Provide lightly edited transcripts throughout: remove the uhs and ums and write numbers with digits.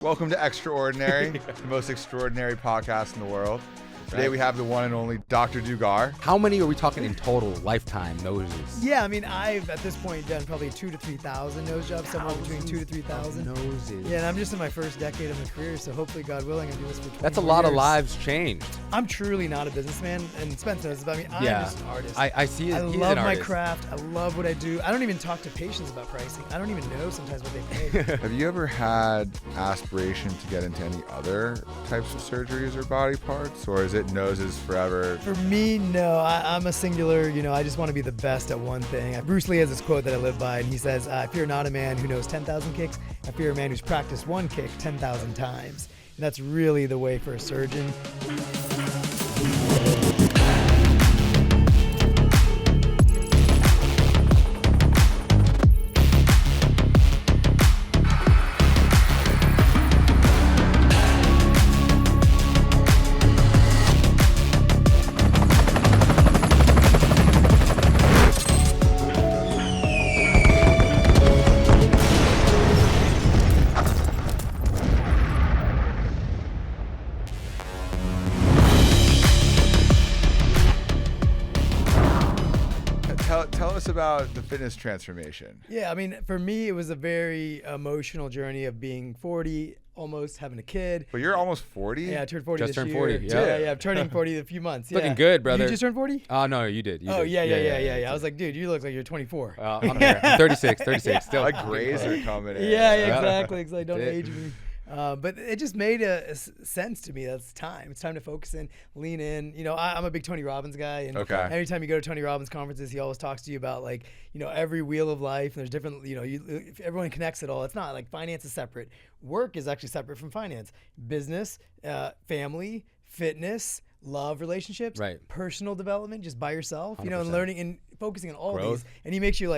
Welcome to XtraOrdinary, the most extraordinary podcast in the world. Today we have the one and only Dr. Dugar. How many are we talking in total lifetime noses? Yeah, I mean, I've at this point done probably 2,000 to 3,000 nose jobs, somewhere between 2,000 to 3,000 noses. Yeah, and I'm just in my first decade of my career, so hopefully, God willing, I do this for 20 That's a lot years. of lives changed. I'm truly not a businessman, and Spence knows about me. I'm just an artist. I see it. I He's love an my artist. craft. I love what I do. I don't even talk to patients about pricing. I don't even know sometimes what they pay. Have you ever had aspiration to get into any other types of surgeries or body parts, or is it noses forever? For me, no. I'm a singular, I just want to be the best at one thing. Bruce Lee has this quote that I live by, and he says, I fear not a man who knows 10,000 kicks. I fear a man who's practiced one kick 10,000 times. And that's really the way for a surgeon. Tell us about the fitness transformation. Yeah, I mean, for me, it was a very emotional journey of being 40, almost having a kid. But you're almost 40? Yeah, I turned 40 Just this turned year. 40, yeah. Yeah, I'm turning 40 in a few months. Looking yeah. good, brother. You just turned 40? Oh, no, you did. You Oh, did. yeah. I was like, dude, you look like you're 24. I'm here. I'm 36, still. Like grays are coming in. Yeah, exactly. Because don't That's it. age me. But it just made a sense to me. That's time. It's time to focus in, lean in. I'm a big Tony Robbins guy, and every time you go to Tony Robbins conferences, he always talks to you about every wheel of life. And there's different. If everyone connects it all. It's not like finance is separate. Work is actually separate from finance. Business, family, fitness, love, relationships, Right. personal development, just by yourself. 100%. And learning and focusing on all of Growth. these. And he makes you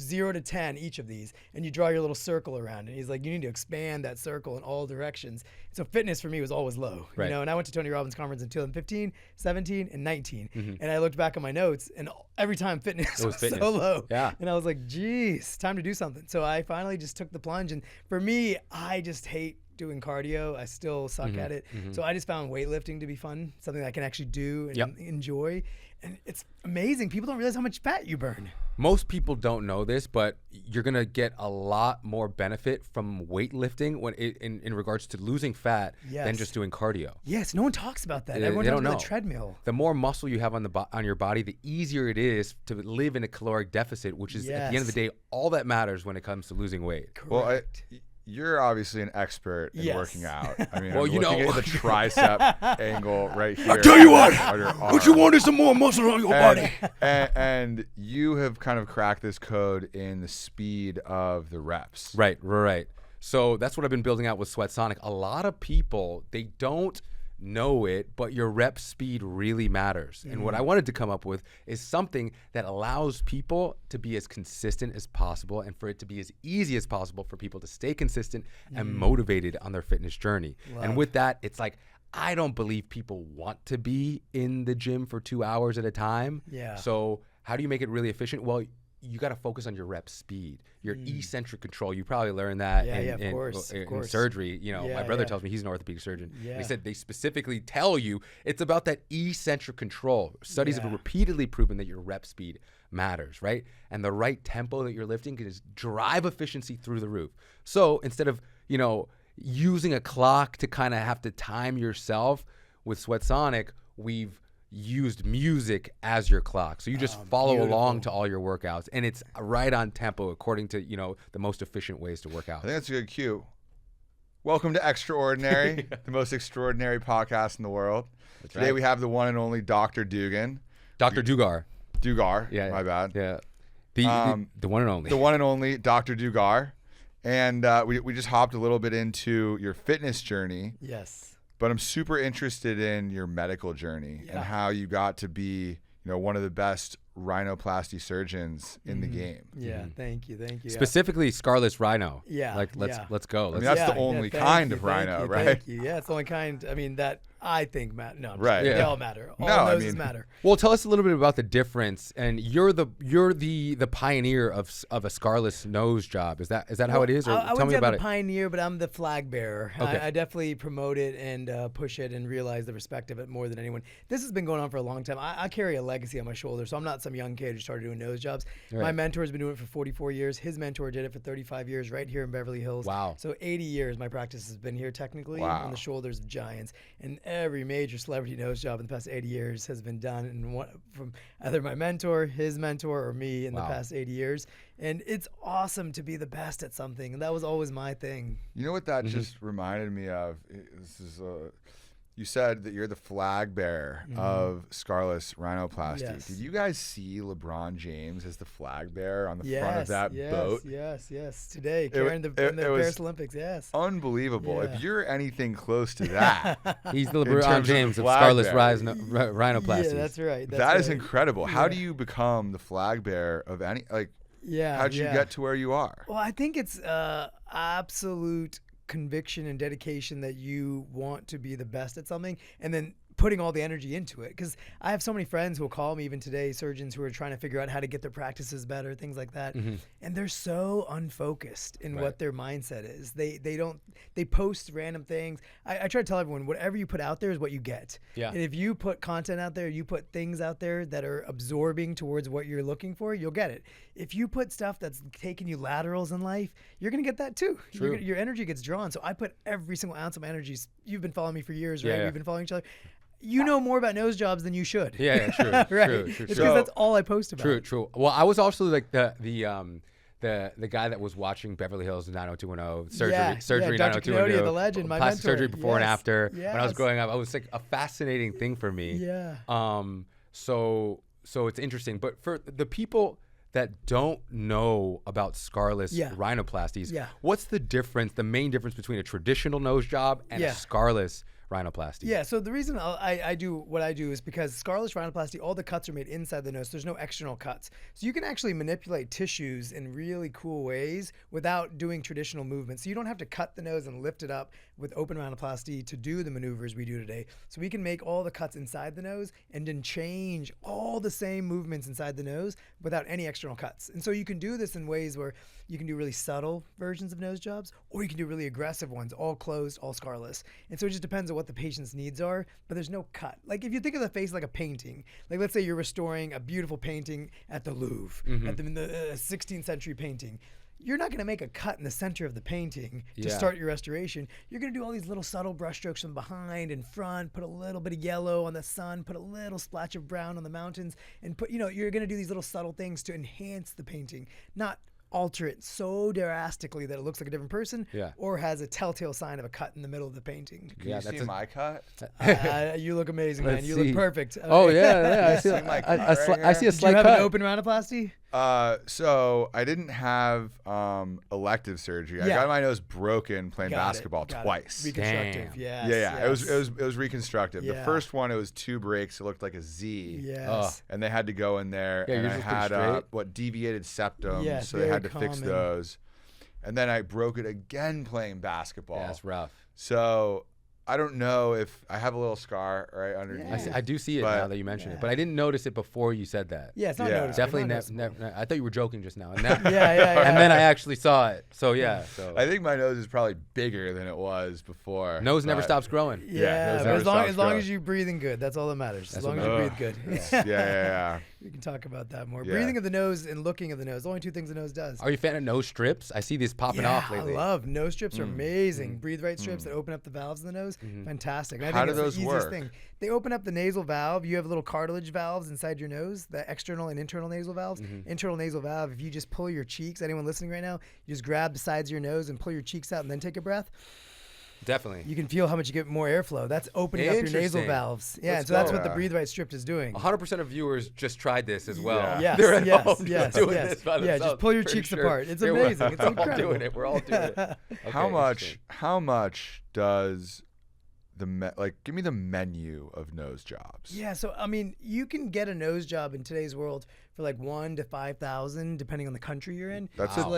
0 to 10 each of these, and you draw your little circle around. And he's like, you need to expand that circle in all directions. So fitness for me was always low, Right. And I went to Tony Robbins conference in 2015, 17, and 19. Mm-hmm. And I looked back at my notes, and every time fitness was fitness. so low. Yeah. And I was like, geez, time to do something. So I finally just took the plunge. And for me, I just hate doing cardio. I still suck at it. So I just found weightlifting to be fun, something I can actually do and enjoy. And it's amazing. People don't realize how much fat you burn. Most people don't know this, but you're going to get a lot more benefit from weightlifting in regards to losing fat than just doing cardio. Yes, no one talks about that. Everyone they talks don't about know. the treadmill. The more muscle you have on your body, the easier it is to live in a caloric deficit, which is at the end of the day all that matters when it comes to losing weight. Correct. Well, you're obviously an expert in Yes. working out. I mean, Well, I'm you looking know. at the tricep angle right here. I tell you what, on your what you arm. want is some more muscle on your body. And you have kind of cracked this code in the speed of the reps. Right. So that's what I've been building out with Sweatsonic. A lot of people, they don't know it, but your rep speed really matters. And what I wanted to come up with is something that allows people to be as consistent as possible and for it to be as easy as possible for people to stay consistent and motivated on their fitness journey. And with that, it's like, I don't believe people want to be in the gym for 2 hours at a time. Yeah. So how do you make it really efficient? Well, you got to focus on your rep speed, your eccentric control. You probably learned that of course. in surgery. My brother tells me he's an orthopedic surgeon. Yeah. He said they specifically tell you it's about that eccentric control. Studies have repeatedly proven that your rep speed matters, right? And the right tempo that you're lifting can just drive efficiency through the roof. So instead of, using a clock to kind of have to time yourself, with Sweatsonic, we've used music as your clock. So you just follow along to all your workouts, and it's right on tempo according to, the most efficient ways to work out. I think that's a good cue. Welcome to XtraOrdinary, the most extraordinary podcast in the world. Today we have the one and only Dr. Dugan. Dr. Dugar. Dugar, Yeah. my bad. Yeah. The one and only. The one and only Dr. Dugar. And we just hopped a little bit into your fitness journey. Yes. But I'm super interested in your medical journey and how you got to be, one of the best rhinoplasty surgeons in the game. Yeah, thank you. Specifically scarlet rhino. Yeah, Let's go. I mean, that's the only kind of rhino, right? Thank you. Yeah, it's the only kind. I mean, that I think matter. No, Right. they all matter. All No, noses matter. Well, tell us a little bit about the difference. And you're the pioneer of a scarless nose job. Is that how it is? Or I tell me wouldn't say about I'm it. the pioneer, but I'm the flag bearer. Okay. I definitely promote it and push it and realize the respect of it more than anyone. This has been going on for a long time. I carry a legacy on my shoulder, so I'm not some young kid who started doing nose jobs. Right. My mentor has been doing it for 44 years. His mentor did it for 35 years right here in Beverly Hills. Wow. So 80 years my practice has been here technically on the shoulders of giants. And every major celebrity nose job in the past 80 years has been done from either my mentor, his mentor, or me in the past 80 years. And it's awesome to be the best at something. And that was always my thing. You know what that just reminded me of? This is you said that you're the flag bearer of scarless rhinoplasty. Yes. Did you guys see LeBron James as the flag bearer on the front of that boat? Yes. Today, in the Paris Olympics, yes. Unbelievable. Yeah. If you're anything close to that, He's the in LeBron terms of James the of flag scarless bearer. rhinoplasty. Yeah, that's right. that is incredible. How do you become the flag bearer of any, how'd you get to where you are? Well, I think it's absolute conviction and dedication that you want to be the best at something, and then putting all the energy into it. Because I have so many friends who will call me even today, surgeons who are trying to figure out how to get their practices better, things like that. And they're so unfocused in what their mindset is. They post random things. I try to tell everyone, whatever you put out there is what you get. Yeah. And if you put content out there, you put things out there that are absorbing towards what you're looking for, you'll get it. If you put stuff that's taking you laterals in life, you're going to get that too. Your energy gets drawn. So I put every single ounce of my energy. You've been following me for years, right? We've been following each other. You know more about nose jobs than you should. Yeah, true. Right? True. It's because that's all I post about. True. Well, I was also like the guy that was watching Beverly Hills 90210 surgery Dr. 90210, the legend, my plastic mentor. surgery before and after. Yes. When I was growing up, I was like a fascinating thing for me. Yeah. So it's interesting, but for the people that don't know about scarless rhinoplasties, what's the difference? The main difference between a traditional nose job and a scarless rhinoplasty? Yeah, so the reason I do what I do is because scarless rhinoplasty, all the cuts are made inside the nose. There's no external cuts. So you can actually manipulate tissues in really cool ways without doing traditional movements. So you don't have to cut the nose and lift it up with open rhinoplasty to do the maneuvers we do today. So we can make all the cuts inside the nose and then change all the same movements inside the nose without any external cuts. And so you can do this in ways where you can do really subtle versions of nose jobs, or you can do really aggressive ones, all closed, all scarless. And so it just depends on what the patient's needs are, but there's no cut. Like if you think of the face like a painting, like let's say you're restoring a beautiful painting at the Louvre, at the 16th century painting. You're not going to make a cut in the center of the painting to start your restoration. You're going to do all these little subtle brush strokes from behind and front, put a little bit of yellow on the sun, put a little splash of brown on the mountains, and you're going to do these little subtle things to enhance the painting, not alter it so drastically that it looks like a different person or has a telltale sign of a cut in the middle of the painting. Can you see my cut? You look amazing, man. You look perfect. Oh, yeah. I see a slight Did you have cut. an open rhinoplasty? So I didn't have elective surgery. I got my nose broken playing basketball twice. Reconstructive, yes. Yeah. It was reconstructive. The first one, it was 2 breaks. It looked like a Z. Yes. And they had to go in there, and I had deviated septum, so they had to fix those. And then I broke it again playing basketball. That's rough. So I don't know if I have a little scar right underneath. I do see it now that you mention it, but I didn't notice it before you said that. Yeah, it's not noticeable. Definitely I thought you were joking just now. And now, yeah. And then I actually saw it. So yeah. So I think my nose is probably bigger than it was before. Nose never stops growing. Yeah, but as long as you're breathing good, that's all that matters. As long as you breathe good. Yeah. We can talk about that more. Breathing of the nose and looking of the nose. Only 2 things the nose does. Are you a fan of nose strips? I see these popping off lately. I love nose strips. Are amazing. Breathe right strips that open up the valves in the nose. Fantastic. And I How think do it's those the easiest work? thing. They open up the nasal valve. You have little cartilage valves inside your nose, the external and internal nasal valves. Internal nasal valve, if you just pull your cheeks, anyone listening right now, you just grab the sides of your nose and pull your cheeks out and then take a breath. Definitely. You can feel how much you get more airflow. That's opening up your nasal valves. Yeah, so that's what the Breathe Right strip is doing. 100% of viewers just tried this as well. Yes, They're at home doing this by themselves. Just pull your cheeks apart. It's amazing. It's incredible. We're all doing it. We're all doing it. Okay, How much does give me the menu of nose jobs? Yeah, so I mean, you can get a nose job in today's world for like $1,000 to $5,000, depending on the country you're in. That's so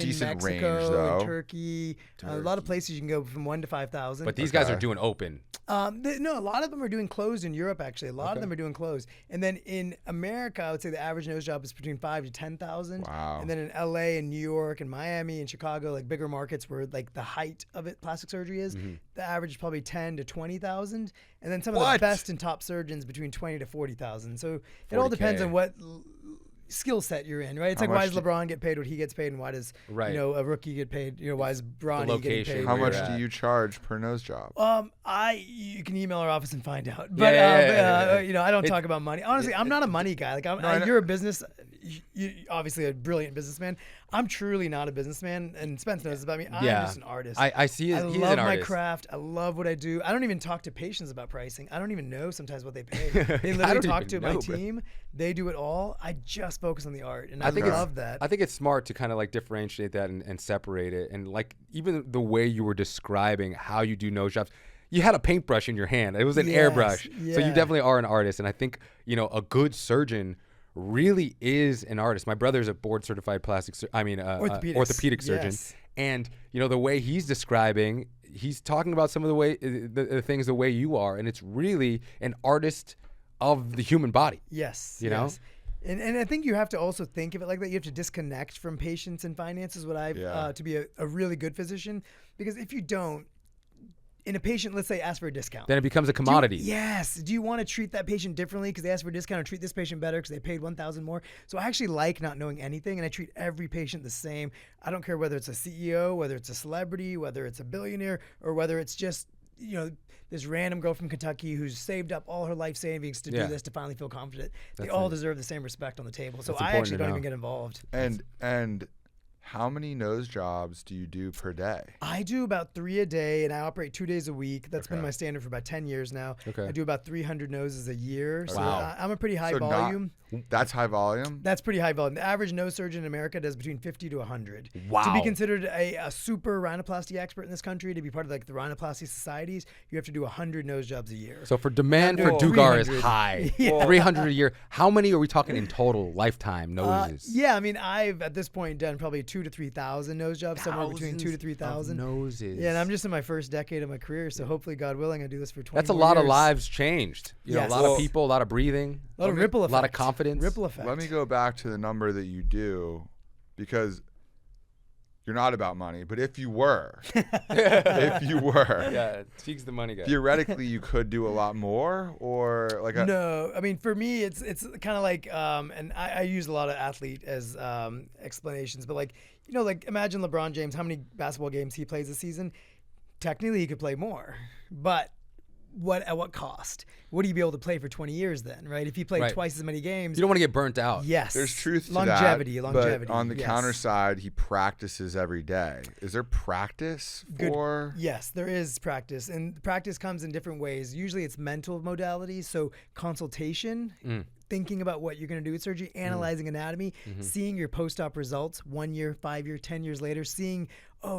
decent Mexico, range, though. in Turkey. A lot of places you can go from 1 to 5,000. But these guys are doing open. No, a lot of them are doing closed in Europe. Actually, a lot of them are doing closed. And then in America, I would say the average nose job is between 5 to 10,000. Wow. And then in LA and New York and Miami and Chicago, like bigger markets where like the height of it, plastic surgery is, the average is probably 10 to 20,000. And then some of the best and top surgeons between 20 to 40,000. So it all depends on what skill set you're in, right? It's like, why does LeBron get paid what he gets paid, and why does a rookie get paid? Why is Bronny getting paid? How much do you charge per nose job? You can email our office and find out. But I don't talk about money. Honestly, I'm not a money guy. Like you're a business. You obviously a brilliant businessman. I'm truly not a businessman, and Spence knows about me. I'm just an artist. I see. I love my craft. I love what I do. I don't even talk to patients about pricing. I don't even know sometimes what they pay. They literally talk to my team. They do it all. I just focus on the art, and I love that. I think it's smart to kind of like differentiate that and separate it. And like even the way you were describing how you do nose jobs, you had a paintbrush in your hand. It was an airbrush. Yeah. So you definitely are an artist. And I think, a good surgeon really is an artist. My brother's a board certified orthopedic surgeon. Yes. And, the way he's describing, he's talking about some of the things the way you are. And it's really an artist of the human body. Yes. You know? And I think you have to also think of it like that. You have to disconnect from patients and finances, to be a really good physician. Because if you don't, in a patient, let's say, ask for a discount. Then it becomes a commodity. Do you want to treat that patient differently because they asked for a discount, or treat this patient better because they paid $1,000 more? So I actually like not knowing anything, and I treat every patient the same. I don't care whether it's a CEO, whether it's a celebrity, whether it's a billionaire, or whether it's just, this random girl from Kentucky who's saved up all her life savings to do this to finally feel confident. They all deserve the same respect on the table. So I actually don't even get involved. And how many nose jobs do you do per day? I do about 3 a day, and I operate 2 days a week. That's been my standard for about 10 years now. I do about 300 noses a year. So I'm a pretty high volume. That's high volume? That's pretty high volume. The average nose surgeon in America does between 50 to 100. Wow. To be considered a super rhinoplasty expert in this country, to be part of like the rhinoplasty societies, you have to do 100 nose jobs a year. So for demand for Dugar is high. 300 a year. How many are we talking in total lifetime noses? I've at this point done probably 2,000 to 3,000 nose jobs, somewhere between 2,000 to 3,000 noses. Yeah, and I'm just in my first decade of my career, so hopefully, God willing, I do this for 20 That's a more lot years. of lives changed. A lot of people, a lot of breathing, a lot of ripple effect, a lot of confidence. Ripple effect. Let me go back to the number that you do, because you're not about money. But if you were, it speaks the money guy. Theoretically, you could do a lot more, or like no. I mean, for me, it's kind of like, and I use a lot of athlete as explanations, but like imagine LeBron James, how many basketball games he plays a season. Technically, he could play more, but at what cost? Would he be able to play for 20 years then, right? If he played twice as many games. You don't want to get burnt out. Yes. There's truth to longevity. But on the counter side, he practices every day. Is there practice for? Yes, there is practice. And practice comes in different ways. Usually it's mental modalities. So consultation, thinking about what you're going to do with surgery, analyzing anatomy, seeing your post-op results 1 year, 5 year, 10 years later, seeing,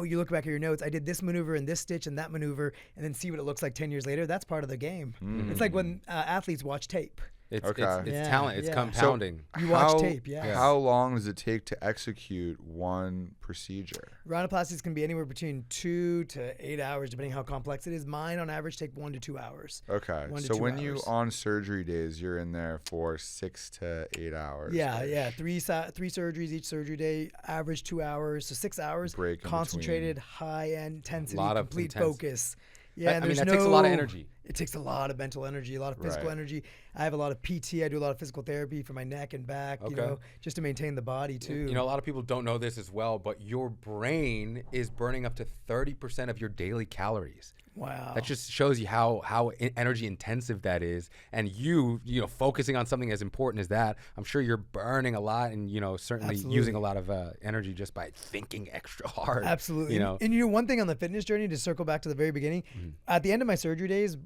you look back at your notes, I did this maneuver and this stitch and that maneuver, and then see what it looks like 10 years later. That's part of the game. It's like when athletes watch tape. It's talent. It's compounding. So you watch tape, How long does it take to execute one procedure? Rhinoplasties can be anywhere between 2 to 8 hours, depending how complex it is. Mine, on average, take 1 to 2 hours. Okay. So when you on surgery days, you're in there for 6 to 8 hours. Yeah. Three surgeries each surgery day, average 2 hours, so 6 hours. Break concentrated, high intensity, complete focus. Yeah, and that takes a lot of energy. It takes a lot of mental energy, a lot of physical energy. I have a lot of PT. I do a lot of physical therapy for my neck and back, just to maintain the body too. A lot of people don't know this as well, but your brain is burning up to 30% of your daily calories. Wow. That just shows you how energy intensive that is. And you focusing on something as important as that, I'm sure you're burning a lot and, certainly using a lot of energy just by thinking extra hard. Absolutely. And one thing on the fitness journey, to circle back to the very beginning, at the end of my surgery days,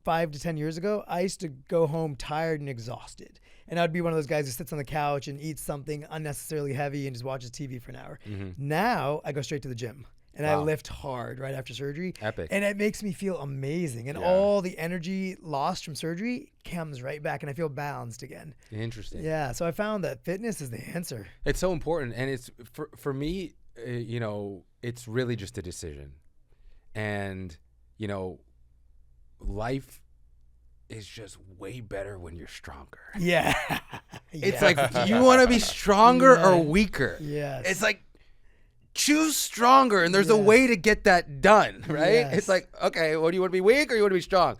5 to 10 years ago, I used to go home tired and exhausted. And I'd be one of those guys who sits on the couch and eats something unnecessarily heavy and just watches TV for an hour. Now I go straight to the gym. And I lift hard right after surgery. Epic. And it makes me feel amazing. And all the energy lost from surgery comes right back, and I feel balanced again. Interesting. Yeah, so I found that fitness is the answer. It's so important. And it's for me, you know, it's really just a decision. And, you know, life is just way better when you're stronger. Yeah. It's like, do you want to be stronger or weaker? Yes. It's like, choose stronger, and there's a way to get that done, right? Yes. It's like, okay, well, do you want to be weak or you want to be strong?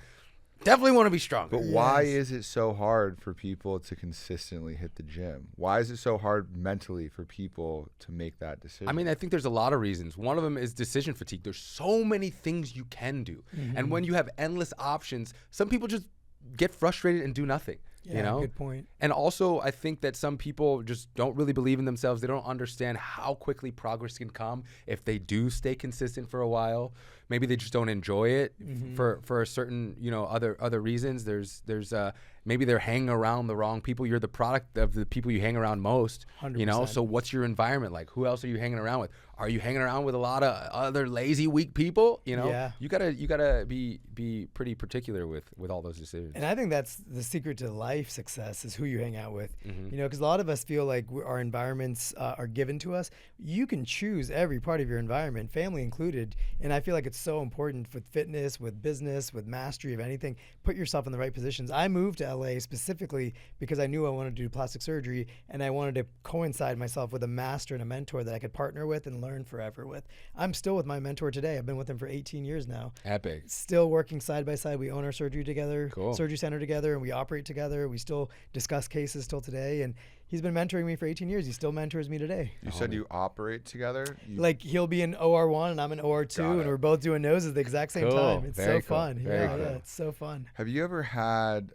Definitely want to be stronger. But why is it so hard for people to consistently hit the gym? Why is it so hard mentally for people to make that decision? I mean, I think there's a lot of reasons. One of them is decision fatigue. There's so many things you can do. And when you have endless options, some people just get frustrated and do nothing. Yeah, you know? good point. And also, I think that some people just don't really believe in themselves. They don't understand how quickly progress can come if they do stay consistent for a while. Maybe they just don't enjoy it for a certain, you know, other reasons. There's maybe they're hanging around the wrong people. You're the product of the people you hang around most. 100%. You know, so what's your environment like? Who else are you hanging around with? Are you hanging around with a lot of other lazy, weak people? You know, you gotta be pretty particular with all those decisions. And I think that's the secret to life success is who you hang out with. You know, because a lot of us feel like our environments are given to us. You can choose every part of your environment, family included. And I feel like it's so important with fitness, with business, with mastery of anything. Put yourself in the right positions. I moved to LA specifically because I knew I wanted to do plastic surgery, and I wanted to coincide myself with a master and a mentor that I could partner with and learn forever with. I'm still with my mentor today. I've been with him for 18 years now. Epic. Still working side by side. We own our surgery together, Cool. surgery center together, and we operate together. We still discuss cases till today, and he's been mentoring me for 18 years. He still mentors me today. You said you operate together? Like he'll be in OR1 and I'm in OR2, and we're both doing noses at the exact same Cool. time. It's Very so cool. fun. Very cool. Yeah, it's so fun. Have you ever had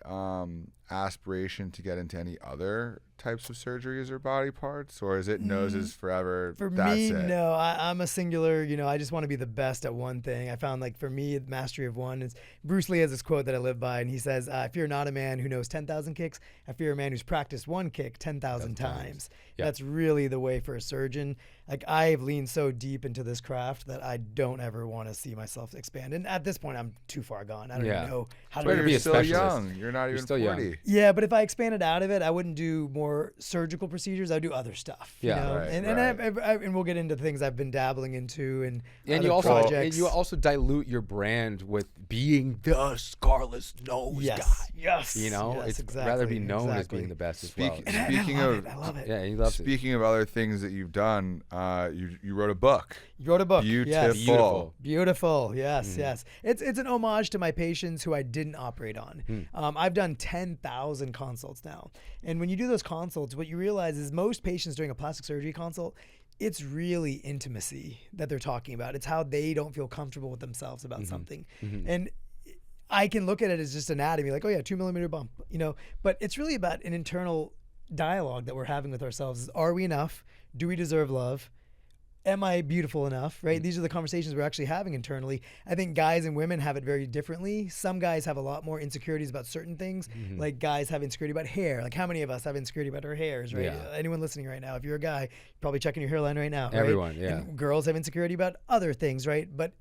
aspiration to get into any other types of surgeries or body parts, or is it noses forever? For That's me, it? no. I'm a singular, you know, I just want to be the best at one thing. I found like for me, mastery of one is Bruce Lee has this quote that I live by, and he says, if you're not a man who knows 10,000 kicks, if you're a man who's practiced one kick 10,000 times. Yeah. That's really the way for a surgeon. Like I've leaned so deep into this craft that I don't ever want to see myself expand. And at this point, I'm too far gone. I don't even know how to But do be You're a still specialist. young. You're not even still 40. young. Yeah, but if I expanded out of it, I wouldn't do more surgical procedures. I'd do other stuff. Yeah. You know? Right, and we'll get into things I've been dabbling into and you other projects. you also dilute your brand with being the scarless nose guy. Yes. You know, Yes, it's exactly, rather be known as exactly. being the best as well. Speaking I of love it. Yeah, he loves it. speaking of other things that you've done, you wrote a book. You wrote a book. Beautiful. Yes. Beautiful. Beautiful. Yes, yes. It's an homage to my patients who I didn't operate on. I've done 10,000 consults now. And when you do those consults, what you realize is most patients during a plastic surgery consult, it's really intimacy that they're talking about. It's how they don't feel comfortable with themselves about something. And I can look at it as just anatomy, like, oh yeah, 2 millimeter bump, you know, but it's really about an internal dialogue that we're having with ourselves. Are we enough? Do we deserve love? Am I beautiful enough, right? These are the conversations we're actually having internally. I think guys and women have it very differently. Some guys have a lot more insecurities about certain things. Like guys have insecurity about hair. Like how many of us have insecurity about our hairs, right? Yeah. Anyone listening right now, if you're a guy, you're probably checking your hairline right now, right? Everyone, yeah. And girls have insecurity about other things, right? But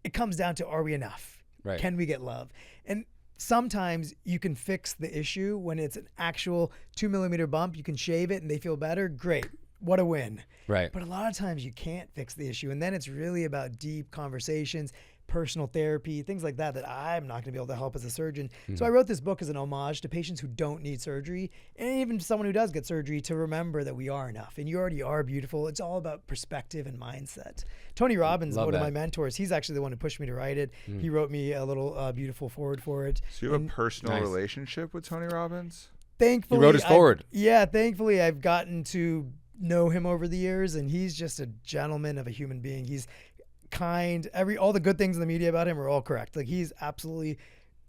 it comes down to, are we enough? Right. Can we get love? And sometimes you can fix the issue when it's an actual 2 millimeter bump. You can shave it and they feel better. Great. What a win. Right. But a lot of times you can't fix the issue. And then it's really about deep conversations, personal therapy, things like that, that I'm not going to be able to help as a surgeon. So I wrote this book as an homage to patients who don't need surgery, and even someone who does get surgery, to remember that we are enough. And you already are beautiful. It's all about perspective and mindset. Tony Robbins, Love one of that. my mentors, he's actually the one who pushed me to write it. He wrote me a little beautiful forward for it. So you have a And personal Nice. relationship with Tony Robbins? thankfully, He wrote his forward. Thankfully I've gotten to know him over the years, and he's just a gentleman of a human being. He's kind. All the good things in the media about him are all correct. Like he's absolutely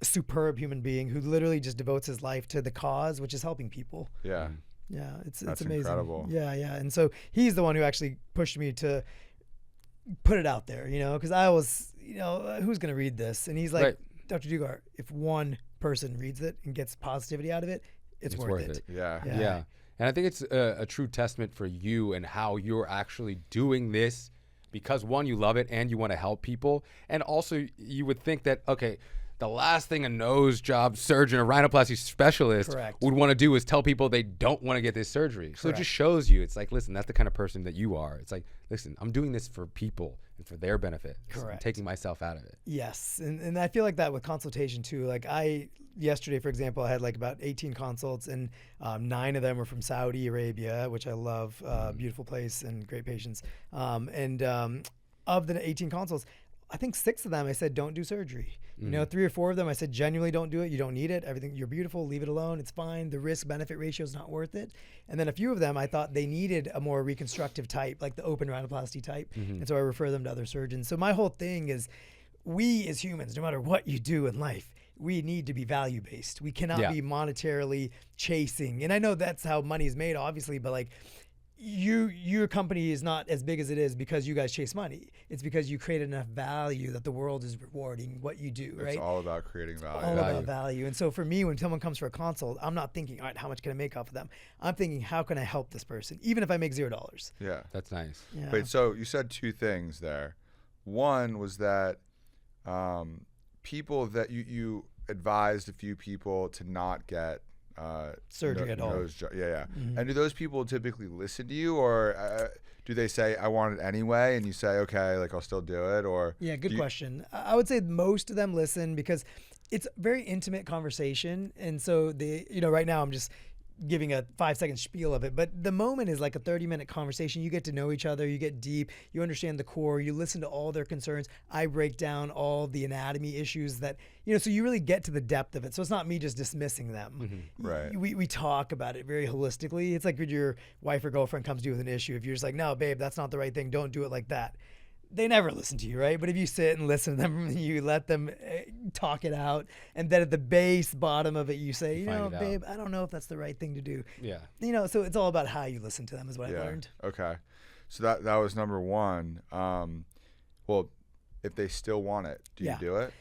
a superb human being who literally just devotes his life to the cause, which is helping people. Yeah. Yeah, it's That's amazing. incredible. Yeah, yeah. And so he's the one who actually pushed me to put it out there, you know, because I was, you know, who's going to read this? And he's like, Right. Dr. Dugar, if one person reads it and gets positivity out of it, it's worth it. Yeah. Yeah. And I think it's a true testament for you and how you're actually doing this because, one, you love it and you want to help people. And also, you would think that, okay, the last thing a nose job surgeon or rhinoplasty specialist would want to do is tell people they don't want to get this surgery. So it just shows you, it's like, listen, that's the kind of person that you are. It's like, listen, I'm doing this for people and for their benefit. I'm taking myself out of it. Yes, and I feel like that with consultation too. Like yesterday, for example, I had like about 18 consults, and 9 of them were from Saudi Arabia, which I love, beautiful place and great patients. Of the 18 consults, I think 6 of them I said don't do surgery. You know, 3 or 4 of them I said genuinely don't do it. You don't need it. Everything, you're beautiful. Leave it alone. It's fine. The risk benefit ratio is not worth it. And then a few of them I thought they needed a more reconstructive type, like the open rhinoplasty type. And so I refer them to other surgeons. So my whole thing is, we as humans, no matter what you do in life, we need to be value based. We cannot be monetarily chasing. And I know that's how money is made, obviously, but like, your company is not as big as it is because you guys chase money. It's because you create enough value that the world is rewarding what you do, right? It's all about creating value. All about value. And so for me, when someone comes for a consult, I'm not thinking, all right, how much can I make off of them? I'm thinking, how can I help this person, even if I make $0? Yeah. That's nice. Yeah. Wait, so you said 2 things there. One was that people that you advised a few people to not get surgery at all. And do those people typically listen to you, or do they say, I want it anyway, and you say, okay, like I'll still do it? Or good question. I would say most of them listen because it's a very intimate conversation. And so right now I'm just giving a 5-second spiel of it, but the moment is like a 30-minute conversation. You get to know each other, you get deep, you understand the core, you listen to all their concerns. I break down all the anatomy issues that, so you really get to the depth of it. So it's not me just dismissing them. Right. We talk about it very holistically. It's like when your wife or girlfriend comes to you with an issue. If you're just like, no, babe, that's not the right thing. Don't do it like that. They never listen to you, right? But if you sit and listen to them, you let them talk it out, and then at the bottom of it, you say, babe, I don't know if that's the right thing to do. Yeah. So it's all about how you listen to them is what I learned. Okay. So that was number 1. Well, if they still want it, do you do it?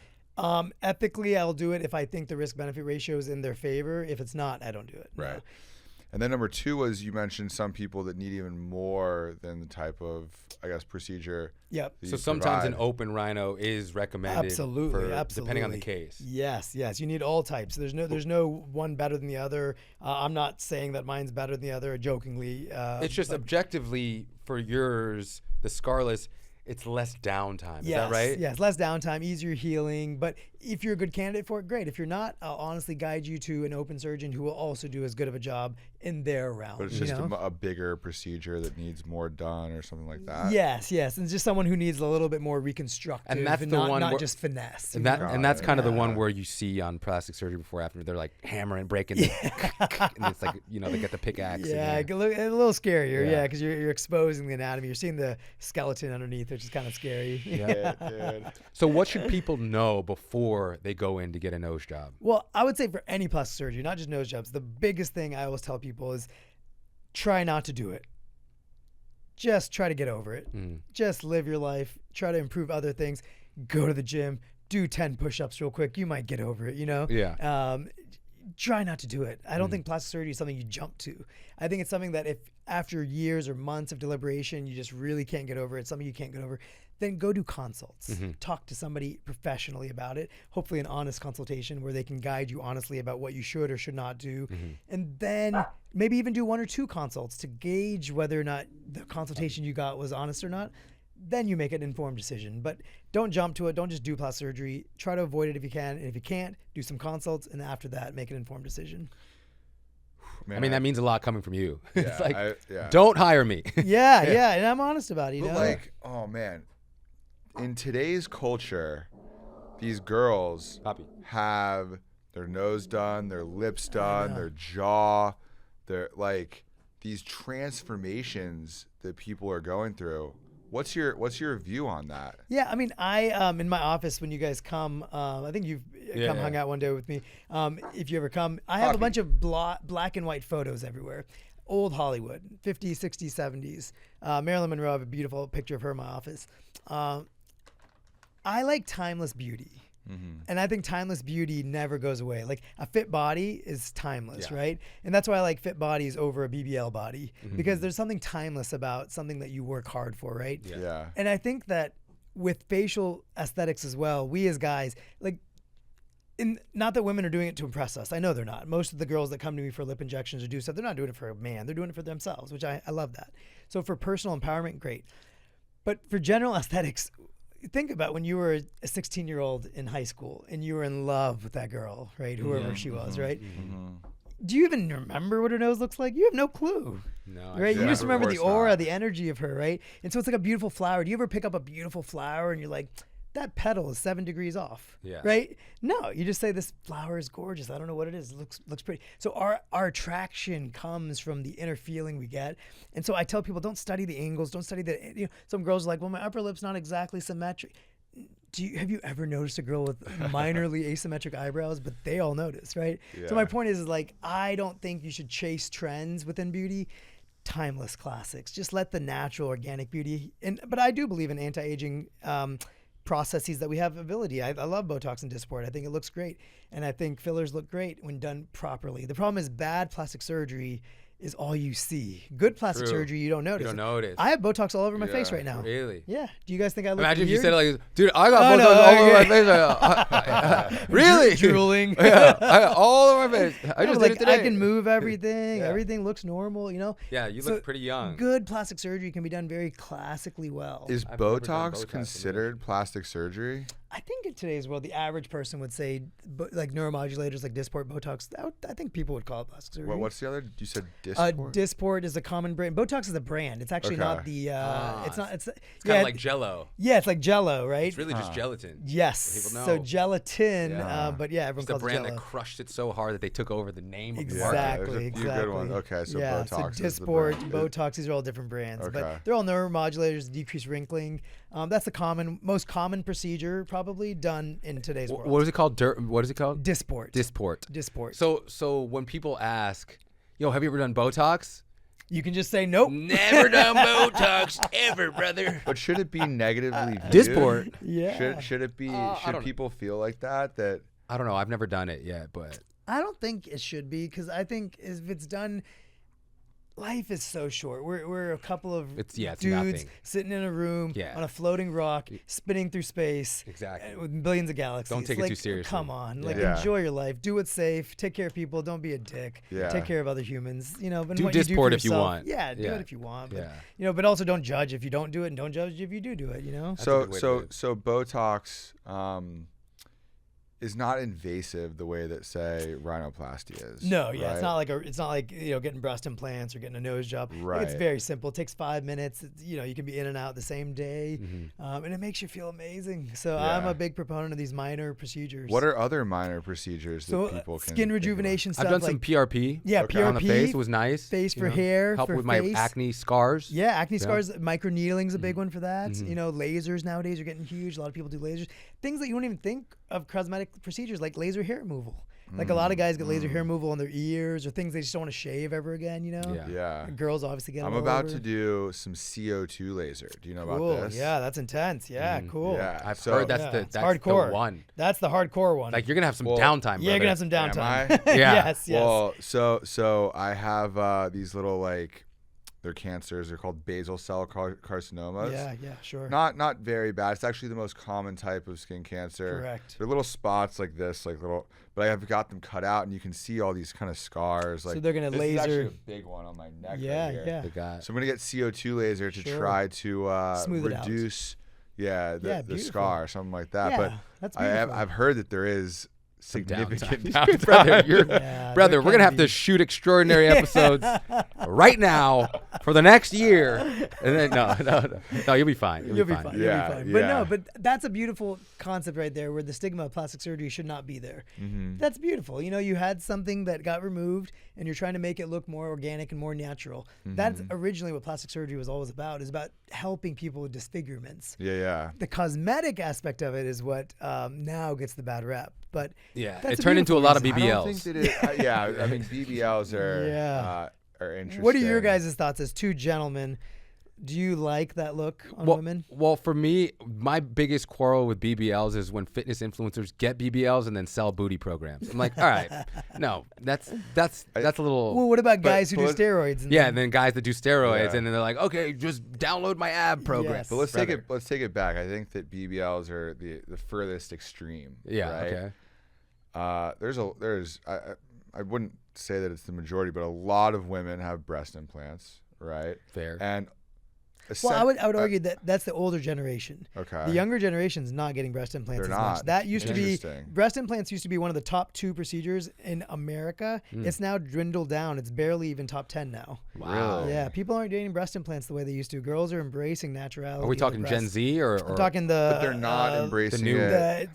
Ethically, I'll do it if I think the risk-benefit ratio is in their favor. If it's not, I don't do it. Right. No. And then number 2 was, you mentioned some people that need even more than the type of, I guess, procedure. Yep. So sometimes an open rhino is recommended. Absolutely. Depending on the case. Yes. You need all types. There's no one better than the other. I'm not saying that mine's better than the other, jokingly. It's just objectively for yours, the scarless, it's less downtime. Is that right? Yes, less downtime, easier healing. But if you're a good candidate for it, great. If you're not, I'll honestly guide you to an open surgeon who will also do as good of a job in their realm. But it's just a bigger procedure that needs more done or something like that. Yes. And just someone who needs a little bit more reconstructive, and that's the one not just finesse. And that's kind of the one where you see on plastic surgery before after they're like hammering, breaking, and it's like they get the pickaxe. Yeah, a little scarier. Yeah, because you're exposing the anatomy. You're seeing the skeleton underneath, which is kind of scary. Yeah, dude. So what should people know before they go in to get a nose job? Well, I would say for any plastic surgery, not just nose jobs, the biggest thing I always tell people is try not to do it. Just try to get over it. Just live your life. Try to improve other things. Go to the gym. Do 10 push-ups real quick. You might get over it, Yeah. Try not to do it. I don't think plastic surgery is something you jump to. I think it's something that if after years or months of deliberation, you just really can't get over it, something you can't get over, then go do consults. Talk to somebody professionally about it, hopefully an honest consultation where they can guide you honestly about what you should or should not do. And then maybe even do 1 or 2 consults to gauge whether or not the consultation you got was honest or not. Then you make an informed decision. But don't jump to it. Don't just do plastic surgery. Try to avoid it if you can. And if you can't, do some consults. And after that, make an informed decision. Man, I mean, that means a lot coming from you. Yeah, it's like, don't hire me. Yeah. And I'm honest about it. But oh man, in today's culture, these girls have their nose done, their lips done, their jaw, their like these transformations that people are going through. What's your view on that? Yeah, I mean, I in my office when you guys come, I think you've hung out one day with me. If you ever come, I have a bunch of black and white photos everywhere. Old Hollywood, 50s, 60s, 70s. Marilyn Monroe, I have a beautiful picture of her in my office. I like timeless beauty. And I think timeless beauty never goes away. Like a fit body is timeless, right? And that's why I like fit bodies over a BBL body because there's something timeless about something that you work hard for, right? Yeah. And I think that with facial aesthetics as well, we as guys, like not that women are doing it to impress us. I know they're not. Most of the girls that come to me for lip injections or do stuff, they're not doing it for a man. They're doing it for themselves, which I love that. So for personal empowerment, great. But for general aesthetics, think about when you were a 16-year-old in high school and you were in love with that girl, right? Whoever she was, right? Do you even remember what her nose looks like? You have no clue. No, right? You just remember the course aura, not. the energy of her, right? And so it's like a beautiful flower. Do you ever pick up a beautiful flower and you're like, that petal is 7 degrees off, Yeah. right? No, you just say this flower is gorgeous. I don't know what it is. It looks pretty. So our attraction comes from the inner feeling we get. And so I tell people, don't study the angles. Don't study the, some girls are like, well, my upper lip's not exactly symmetric. Have you ever noticed a girl with minorly asymmetric eyebrows? But they all notice, right? Yeah. So my point is like, I don't think you should chase trends within beauty. Timeless classics. Just let the natural, organic beauty. But I do believe in anti-aging processes that we have ability. I love Botox and Dysport. I think it looks great. And I think fillers look great when done properly. The problem is bad plastic surgery is all you see. Good plastic True. surgery, you don't notice. You don't notice. I have Botox all over my Yeah, face right now. Really? Yeah. Do you guys think I look Imagine if weird? you said it like, dude, I got Oh, Botox no, all over okay. my face. Really? Drooling. Yeah, all over my face. I No, just like, did it today. I can move everything. Yeah. Everything looks normal, Yeah, you So look pretty young. Good plastic surgery can be done very classically well. Is I've never done Botox Botox considered plastic surgery? I think in today's world, the average person would say, like neuromodulators, like Dysport, Botox. I think people would call it plastic surgery. What's the other? You said Dysport? Dysport is a common brand. Botox is a brand. It's actually not Okay. the. It's not. It's It's kind of like Jello. Yeah, it's like Jello, right? It's really just gelatin. Yes. People know. So gelatin. Yeah. But yeah, everyone It's the calls brand it Jello. that crushed it so hard that they took over the name of the Exactly. market. There's a few exactly. good ones. Okay, so yeah, Botox so is the Dysport, brand. Botox, these are all different brands, Okay. but they're all neuromodulators, decrease wrinkling. That's the most common procedure probably done in today's world. What is it called? What is it called? Dysport. Dysport. Dysport. So when people ask, yo, have you ever done Botox? You can just say nope. Never done Botox ever, brother. But should it be negatively viewed? Dysport. Yeah. Should it be? I Should don't- people feel like that? That I don't know. I've never done it yet, but I don't think it should be because I think if it's done, life is so short. We're a couple of It's dudes nothing. sitting in a room Yeah. on a floating rock, spinning through space. Exactly. With billions of galaxies. Don't take it like, too seriously. Come on, Yeah. like Yeah. enjoy your life. Do it safe. Take care of people. Don't be a dick. Yeah. Take care of other humans. But Do what you do Dysport for if you yourself- want. Yeah, do Yeah. it if you want. But, yeah. but also don't judge if you don't do it, and don't judge if you do it. That's a so good way to so live. so Botox is not invasive the way that say rhinoplasty is. No, yeah, it's right? not like getting breast implants or getting a nose job. Like, it's Right. very simple. It takes 5 minutes. You can be in and out the same day, Mm-hmm. and it makes you feel amazing. So Yeah. I'm a big proponent of these minor procedures. What are other minor procedures that so people can skin think about? rejuvenation stuff? I've done like some PRP. Yeah, Okay. On the PRP, face. It was nice. face you for know, hair, help for with my face. acne scars. Yeah, acne Yeah. scars, microneedling is a big one for that. Mhm. Lasers nowadays are getting huge. A lot of people do lasers. Things that you don't even think of cosmetic procedures like laser hair removal. Like a lot of guys get laser hair removal on their ears or things they just don't want to shave ever again, Yeah. Yeah. Girls obviously get I'm them all about over. to do some CO2 laser. Do you know Cool. about this? Yeah, that's intense. Yeah, cool. Yeah. I've So- heard that's Yeah, the it's that's hardcore. the one. That's the hardcore one. Like you're gonna have some Well, downtime. yeah, you're gonna have some Am downtime. I? Yeah. yes, yes. Well, so I have these little they're cancers. They're called basal cell carcinomas. yeah, sure. Not very bad. It's actually the most common type of skin cancer. Correct. They're little spots like this, but I have got them cut out, and you can see all these kind of scars. Like So they're gonna this is actually laser- a big one on my neck. Yeah, right here. yeah. The guy. So I'm gonna get CO2 laser to Sure. try to Smooth it out. reduce, the beautiful. scar, something like that. Yeah, but that's I've beautiful. heard that there is Some significant downtime. Brother, Yeah, brother, there we're gonna can have to be. shoot extraordinary episodes right now for the next year, and then no, you'll be fine. You'll be fine. Yeah, You'll be fine. But yeah. no, but that's a beautiful concept right there where the stigma of plastic surgery should not be there. Mhm. That's beautiful. You had something that got removed and you're trying to make it look more organic and more natural. That's originally what plastic surgery was always about, is about helping people with disfigurements. Yeah. The cosmetic aspect of it is what now gets the bad rep. But Yeah, that's it turned into a lot of beautiful I don't BBLs. think that it, yeah, I mean BBLs are Yeah. are interesting. what are your guys' thoughts as two gentlemen? Do you like that look on women? Well, for me, my biggest quarrel with BBLs is when fitness influencers get BBLs and then sell booty programs. I'm like, all right, no, that's a little. Well, what about guys who do but- steroids? And Yeah, and then guys that do steroids, Yeah. and then they're like, okay, just download my ab program. Yes. But let's Brother. take it back. I think that BBLs are the furthest extreme. Yeah. Right? Okay. I wouldn't say that it's the majority, but a lot of women have breast implants, right? Fair. And Well, I would argue that that's the older generation. Okay. The younger generation's not getting breast implants They're as much. not. That used to be Interesting. breast implants used to be one of the top 2 procedures in America. It's now dwindled down. It's barely even top 10 now. Wow. Really? Yeah, people aren't getting breast implants the way they used to. Girls are embracing naturality. Are we of their talking Gen breasts. Z or? I'm talking the. But they're not embracing new- it. The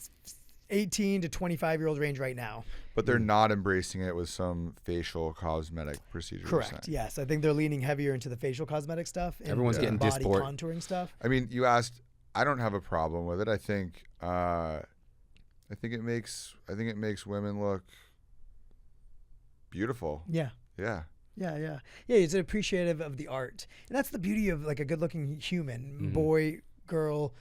18 to 25-year-old range right now. But they're not embracing it with some facial cosmetic procedure. you're Correct. saying. Yes, I think they're leaning heavier into the facial cosmetic stuff. And Everyone's the getting body dysport. contouring stuff. I mean, you asked. I don't have a problem with it. I think it makes women look beautiful. Yeah. Yeah. Yeah. It's appreciative of the art, and that's the beauty of like a good-looking human, boy, girl,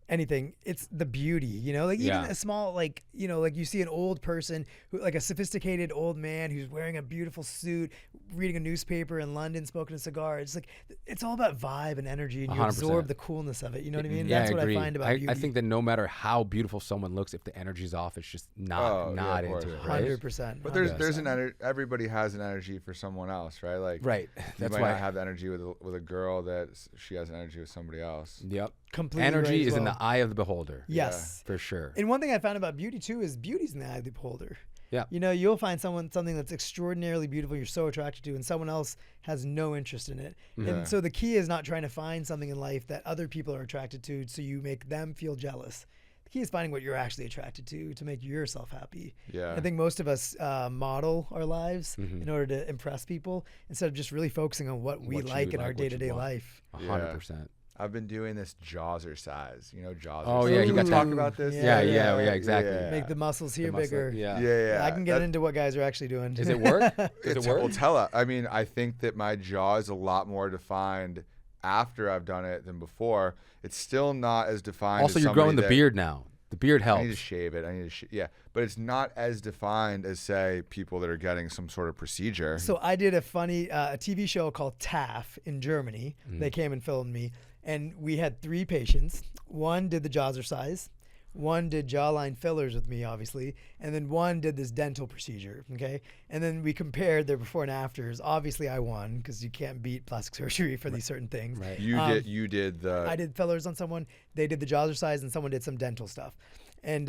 anything. It's the beauty, like even a small, like you see an old person who, like a sophisticated old man who's wearing a beautiful suit, reading a newspaper in London, smoking a cigar. It's like it's all about vibe and energy, and you 100%. absorb the coolness of it. You know what I mean? Yeah, That's I what agree. I find about beauty. I think that no matter how beautiful someone looks, if the energy's off, it's just not of course, into it, of right? 100%. But there's an everybody has an energy for someone else, right? Like Right. you That's might why. not have the energy with a girl that she has an energy with somebody else. Yep. Completely Energy right as is in well. the eye of the beholder. Yes. For sure. And one thing I found about beauty too is beauty's in the eye of the beholder. Yeah. You'll find something that's extraordinarily beautiful you're so attracted to, and someone else has no interest in it. And so the key is not trying to find something in life that other people are attracted to so you make them feel jealous. The key is finding what you're actually attracted to make yourself happy. Yeah. I think most of us model our lives in order to impress people instead of just really focusing on what we What you like in like, our what you day-to-day want. life. 100%. I've been doing this Jawzercise. Jawzercise. Oh, yeah, you got talk that- about this. Yeah, exactly. Yeah. Make the muscles here muscle- bigger. yeah. I can get into what guys are actually doing. Does it work? Does it work? Well, tell us. I mean, I think that my jaw is a lot more defined after I've done it than before. It's still not as defined. Also, as you're growing the somebody beard now. The beard I helps. need to shave it. But it's not as defined as, say, people that are getting some sort of procedure. So I did a funny a TV show called TAF in Germany. They came and filmed me, and we had 3 patients. One did the Jawzercise, one did jawline fillers with me, obviously, and then one did this dental procedure. Okay, and then we compared their before and afters. Obviously, I won because you can't beat plastic surgery for these certain things. Right. You did the. I did fillers on someone. They did the Jawzercise, and someone did some dental stuff. And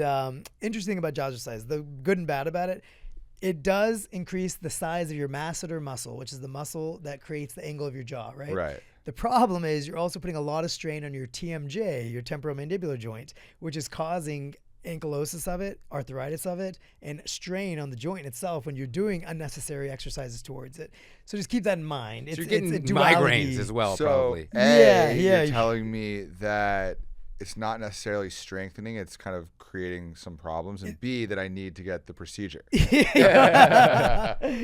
interesting about Jawzercise, the good and bad about it, it does increase the size of your masseter muscle, which is the muscle that creates the angle of your jaw, right? Right. The problem is you're also putting a lot of strain on your TMJ, your temporomandibular joint, which is causing ankylosis of it, arthritis of it, and strain on the joint itself when you're doing unnecessary exercises towards it. So just keep that in mind. So you're getting a duality. migraines as well, So, probably. You're telling me that it's not necessarily strengthening, it's kind of creating some problems, and B, that I need to get the procedure. Do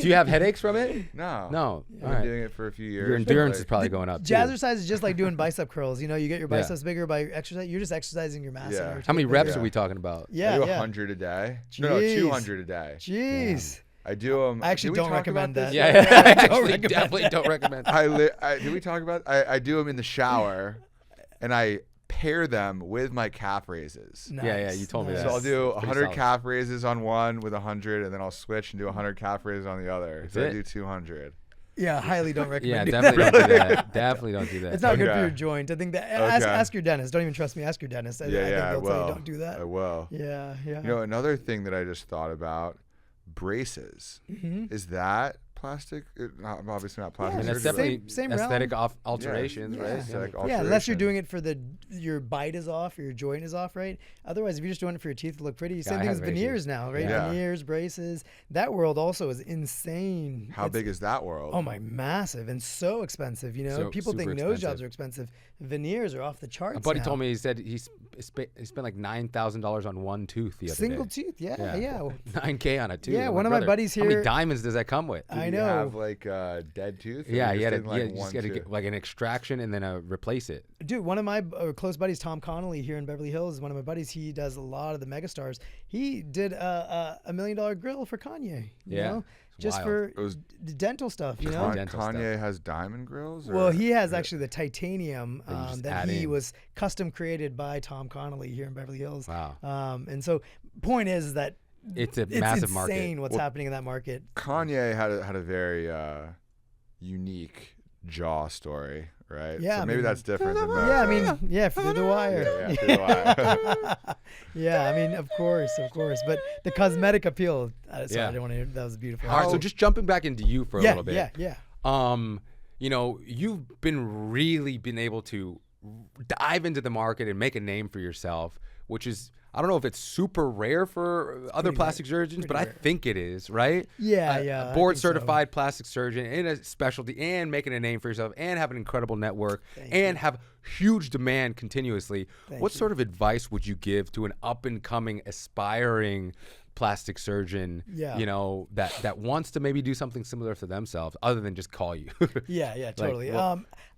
you have headaches from it? No. No. I've All been right. doing it for a few years. Your endurance is probably going up too. Jazzercise is just like doing bicep curls. You get your biceps bigger by exercise. You're just exercising your masseter. Yeah. to How many get reps bigger. are we talking about? Yeah, I do yeah. 100 a day. No, Jeez. 200 a day. Jeez. I do them. I actually don't recommend that. Yeah, Don't I actually recommend definitely don't recommend. Did we talk about? I do them in the shower, and I pair them with my calf raises. Nice. Yeah, you told me Nice. that. So I'll do Pretty 100 solid. calf raises on one with 100, and then I'll switch and do 100 calf raises on the other. That's So I it? do 200. Yeah, highly don't Yeah, recommend it. definitely don't do that. Definitely don't do that. It's not good for Okay. your joint. I think that Okay. ask your dentist. Don't even trust me. Ask your dentist. I think I they'll will. tell you don't do that. I will. Yeah. Another thing that I just thought about, braces. Is that plastic? Obviously not plastic. I mean, that's surgery, definitely same aesthetic realm. alterations, Yeah. right? Aesthetic Yeah, unless you're alteration. doing it for your bite is off or your joint is off, right? Otherwise, if you're just doing it for your teeth to look pretty, same I thing had as veneers braces. now, right? Yeah. Veneers, braces. That world also is insane. How It's- big is that world? Oh my, massive and so expensive. So People think super nose jobs expensive. are expensive. Veneers are off the charts. A buddy now. told me he said he spent like $9,000 on one tooth the other Single day. tooth. Yeah. $9K on a tooth. Yeah, I'm one like, of my brother, buddies How many here- diamonds does that come with? I Did know. You have like a dead tooth? Or Yeah, you you just had did, to, like, just got to one get tooth? like an extraction and then replace it. Dude, one of my close buddies, Tom Connolly, here in Beverly Hills, one of my buddies. He does a lot of the megastars. He did a $1 million grill for Kanye. You Yeah, know? it's Just wild. for It was dental stuff. You know. Dental Kanye has diamond grills? Well, or- he has actually the titanium That you just that add he in. was custom created by Tom Connolly here in Beverly Hills. Wow. And so, point is that it's a massive insane market. what's happening in that market. Kanye had a very unique jaw story, right? Yeah, so I maybe mean- that's different than most. Yeah, I mean, yeah, through the wire. Yeah, through the wire. Yeah, I mean, of course. But the cosmetic appeal. Sorry, Yeah. I don't want to. That was beautiful. All right, so just jumping back into you for a little bit. Yeah. You know, you've been able to dive into the market and make a name for yourself, which is, I don't know if it's super rare for other plastic surgeons, but I think it is, right? Yeah. Board certified plastic surgeon in a specialty and making a name for yourself and have an incredible network and have huge demand continuously. What sort of advice would you give to an up and coming aspiring plastic surgeon, you know, that wants to maybe do something similar for themselves other than just call you? Yeah, totally.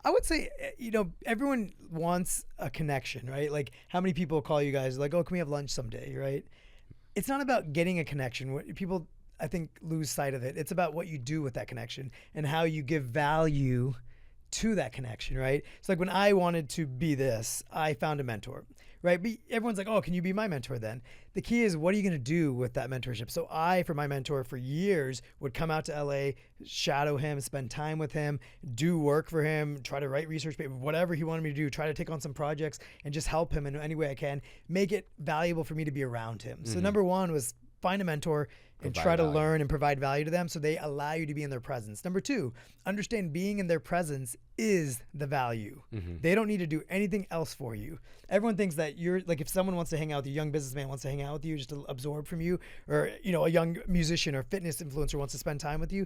I would say, you know, everyone wants a connection, right? Like, how many people call you guys like, oh, can we have lunch someday, right? It's not about getting a connection. What people, I think, lose sight of it. It's about what you do with that connection and how you give value to that connection, right? So like when I wanted to be this, I found a mentor, right? But everyone's like, oh, can you be my mentor then? The key is, what are you going to do with that mentorship? So I, for my mentor for years, would come out to LA, shadow him, spend time with him, do work for him, try to write research paper, whatever he wanted me to do, try to take on some projects and just help him in any way I can, make it valuable for me to be around him. So number one was find a mentor and try to learn and provide value to them so they allow you to be in their presence. Number two, understand being in their presence is the value. They don't need to do anything else for you. Everyone thinks that you're like, if someone wants to hang out with you, a young businessman wants to hang out with you just to absorb from you, or, you know, a young musician or fitness influencer wants to spend time with you,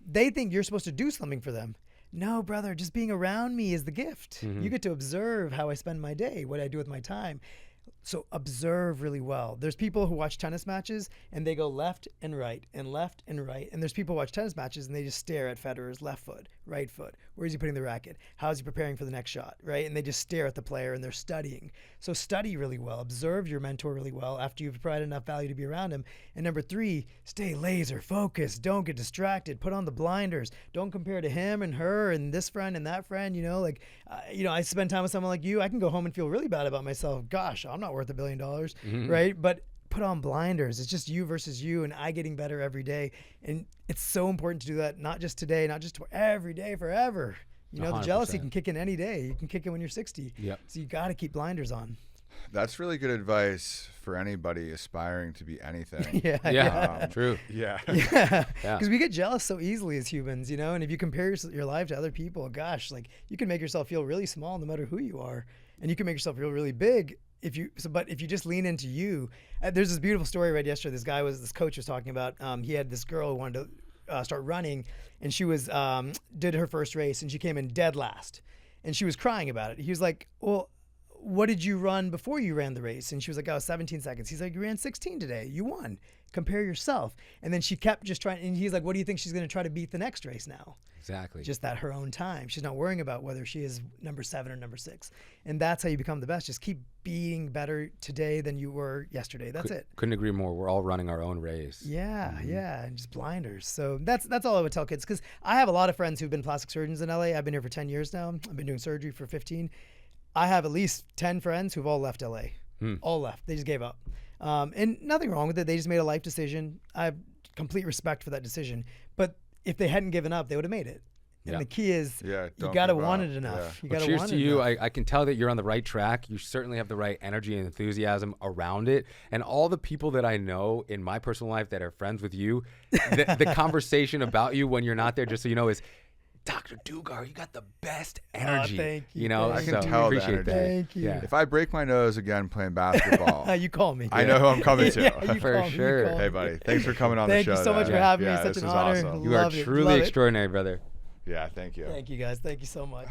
they think you're supposed to do something for them. No, brother, just being around me is the gift. You get to observe how I spend my day, what I do with my time. So observe really well. There's people who watch tennis matches and they go left and right and left and right. And there's people who watch tennis matches and they just stare at Federer's left foot, right foot. Where is he putting the racket? How is he preparing for the next shot, right? And they just stare at the player and they're studying. So study really well. Observe your mentor really well after you've provided enough value to be around him. And number three, stay laser focused. Don't get distracted. Put on the blinders. Don't compare to him and her and this friend and that friend. You know, like, you know, I spend time with someone like you. I can go home and feel really bad about myself. Gosh, I'm not worth $1 billion, right? But put on blinders. It's just you versus you, and I getting better every day. And it's so important to do that, not just today, not just every day, forever. You know, 100%. The jealousy can kick in any day. You can kick in when you're 60. Yep. So you got to keep blinders on. That's really good advice for anybody aspiring to be anything. True. Yeah. Because we get jealous so easily as humans, you know, and if you compare your life to other people, gosh, like you can make yourself feel really small no matter who you are. And you can make yourself feel really big but if you just lean into you. There's this beautiful story I read yesterday. This coach was talking about, he had this girl who wanted to start running, and she was did her first race and she came in dead last, and she was crying about it. He was like, well, what did you run before you ran the race? And she was like, 17 seconds. He's like, you ran 16 today. You won. Compare yourself. And then she kept just trying. And he's like, what do you think she's going to try to beat the next race now? Exactly. Just at her own time. She's not worrying about whether she is number 7 or number 6. And that's how you become the best. Just keep being better today than you were yesterday. That's it. Couldn't agree more. We're all running our own race. Yeah. And just blinders. So that's all I would tell kids. Because I have a lot of friends who've been plastic surgeons in LA. I've been here for 10 years now. I've been doing surgery for 15. I have at least 10 friends who've all left LA. All left. They just gave up. And nothing wrong with it. They just made a life decision. I have complete respect for that decision. But if they hadn't given up, they would have made it. And the key is you got to want it enough. Well, cheers to you. I can tell that you're on the right track. You certainly have the right energy and enthusiasm around it. And all the people that I know in my personal life that are friends with you, the conversation about you when you're not there, just so you know, is Dr. Dugar, you got the best energy. Thank you. You know, I can tell the appreciate energy. that. Thank you. Yeah. If I break my nose again playing basketball, You call me. I know who I'm coming to. Yeah, you For call me, sure. you call Hey, me. buddy. Thanks for coming on the show. Thank you so much for having me. Such this an is honor. awesome. You are Love it. truly Love it. extraordinary, brother. Yeah, thank you. Thank you, guys. Thank you so much.